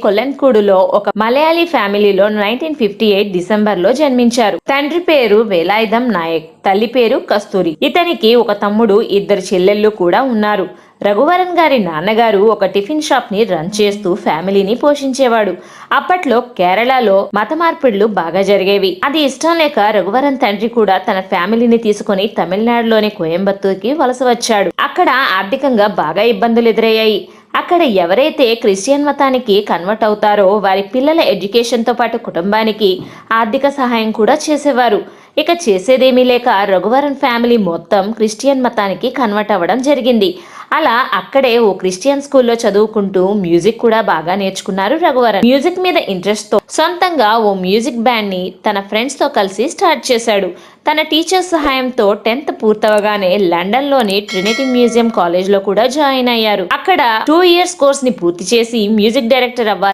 కొల్లెన్కూడులో ఒక మలయాళీ ఫ్యామిలీలో 1958 డిసెంబర్లో జన్మించారు. తండ్రి పేరు వేలాయుధం నాయక్, తల్లి పేరు కస్తూరి. ఇతనికి ఒక తమ్ముడు, ఇద్దరు చెల్లెళ్ళు కూడా ఉన్నారు. రఘువరన్ గారి నాన్నగారు ఒక టిఫిన్ షాప్ ని రన్ చేస్తూ ఫ్యామిలీని పోషించేవాడు. అప్పట్లో కేరళలో మత మార్పిడులు బాగా జరిగేవి. అది ఇష్టం లేక రఘువరన్ తండ్రి కూడా తన ఫ్యామిలీని తీసుకుని తమిళనాడులోని కోయంబత్తూర్కి వలస వచ్చాడు. అక్కడ ఆర్థికంగా బాగా ఇబ్బందులు ఎదురయ్యాయి. అక్కడ ఎవరైతే క్రిస్టియన్ మతానికి కన్వర్ట్ అవుతారో వారి పిల్లల ఎడ్యుకేషన్ తో పాటు కుటుంబానికి ఆర్థిక సహాయం కూడా చేసేవారు. ఇక చేసేదేమీ లేక రఘువరన్ ఫ్యామిలీ మొత్తం క్రిస్టియన్ మతానికి కన్వర్ట్ అవ్వడం జరిగింది. అలా అక్కడే ఓ క్రిస్టియన్ స్కూల్లో చదువుకుంటూ మ్యూజిక్ కూడా బాగా నేర్చుకున్నారు రఘువరన్. మ్యూజిక్ మీద ఇంట్రెస్ట్ తో సొంతంగా ఓ మ్యూజిక్ బ్యాండ్ ని తన ఫ్రెండ్స్ తో కలిసి స్టార్ట్ చేశాడు. తన టీచర్ సహాయంతో 10th పూర్తవగానే లండన్ లోని ట్రినిటీ మ్యూజియం కాలేజ్ లో కూడా జాయిన్ అయ్యారు. అక్కడ 2 years కోర్స్ ని పూర్తి చేసి మ్యూజిక్ డైరెక్టర్ అవ్వాలి